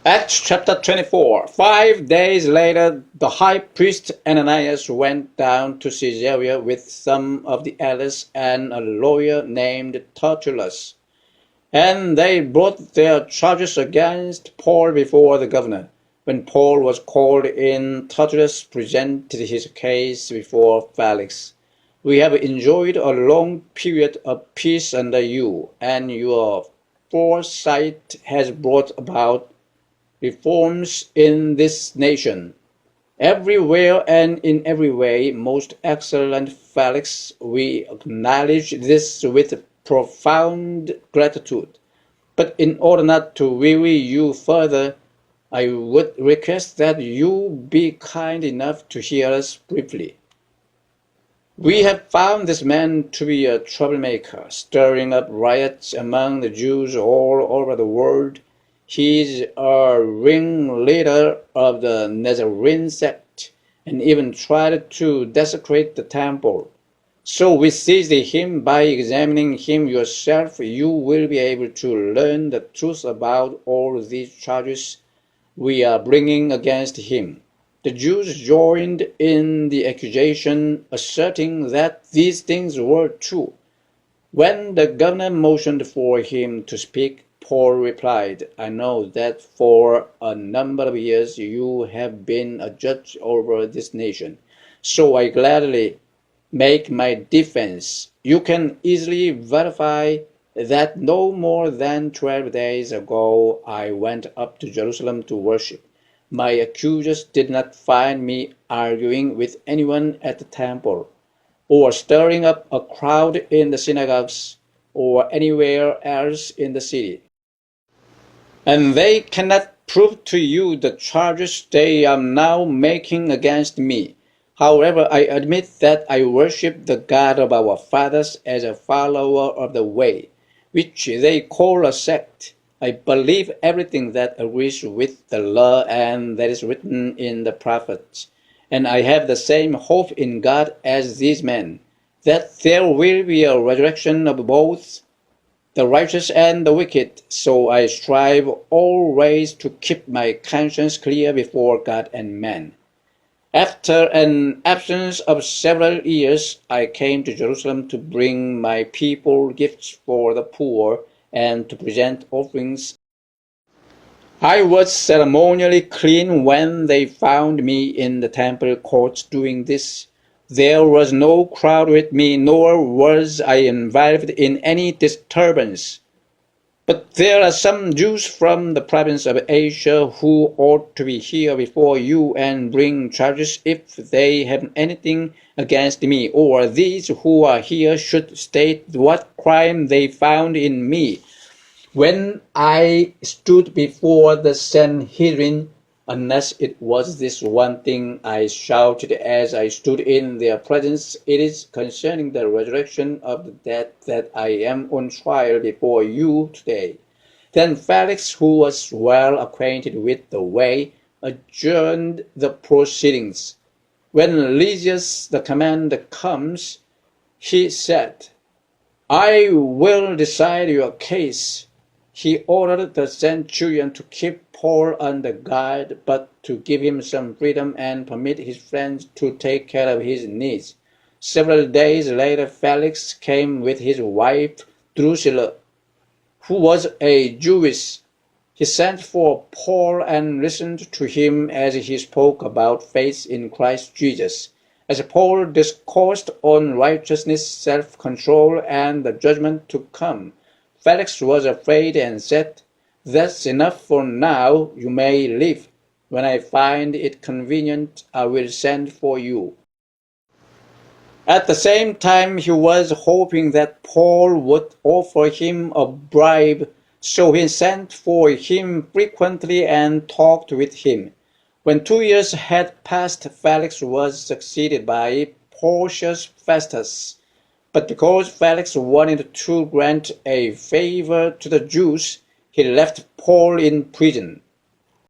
Acts chapter 24. 5 days later, the high priest Ananias went down to Caesarea with some of the elders and a lawyer named Tertullus. And they brought their charges against Paul before the governor. When Paul was called in, Tertullus presented his case before Felix. We have enjoyed a long period of peace under you, and your foresight has brought about reforms in this nation. Everywhere and in every way, most excellent Felix, we acknowledge this with profound gratitude. But in order not to weary you further, I would request that you be kind enough to hear us briefly. We have found this man to be a troublemaker, stirring up riots among the Jews all over the world. He is a ringleader of the Nazarene sect, and even tried to desecrate the temple. So we seized him. By examining him yourself, you will be able to learn the truth about all these charges we are bringing against him. The Jews joined in the accusation, asserting that these things were true. When the governor motioned for him to speak, Paul replied, I know that for a number of years you have been a judge over this nation, so I gladly make my defense. You can easily verify that no more than 12 days ago I went up to Jerusalem to worship. My accusers did not find me arguing with anyone at the temple, or stirring up a crowd in the synagogues, or anywhere else in the city. And they cannot prove to you the charges they are now making against me. However, I admit that I worship the God of our fathers as a follower of the way, which they call a sect. I believe everything that agrees with the law and that is written in the prophets. And I have the same hope in God as these men, that there will be a resurrection of both the righteous and the wicked. So I strive always to keep my conscience clear before God and men. After an absence of several years, I came to Jerusalem to bring my people gifts for the poor and to present offerings. I was ceremonially clean when they found me in the temple courts doing this. There was no crowd with me, nor was I involved in any disturbance. But there are some Jews from the province of Asia who ought to be here before you and bring charges if they have anything against me, or these who are here should state what crime they found in me. When I stood before the Sanhedrin, unless it was this one thing I shouted as I stood in their presence, it is concerning the resurrection of the dead that I am on trial before you today. Then Felix, who was well acquainted with the way, adjourned the proceedings. When Lysias the commander comes, he said, I will decide your case. He ordered the centurion to keep Paul under guard, but to give him some freedom and permit his friends to take care of his needs. Several days later, Felix came with his wife Drusilla, who was a Jewess. He sent for Paul and listened to him as he spoke about faith in Christ Jesus. As Paul discoursed on righteousness, self-control, and the judgment to come, Felix was afraid and said, That's enough for now. You may leave. When I find it convenient, I will send for you. At the same time, he was hoping that Paul would offer him a bribe, so he sent for him frequently and talked with him. When 2 years had passed, Felix was succeeded by Porcius Festus. But because Felix wanted to grant a favor to the Jews, he left Paul in prison.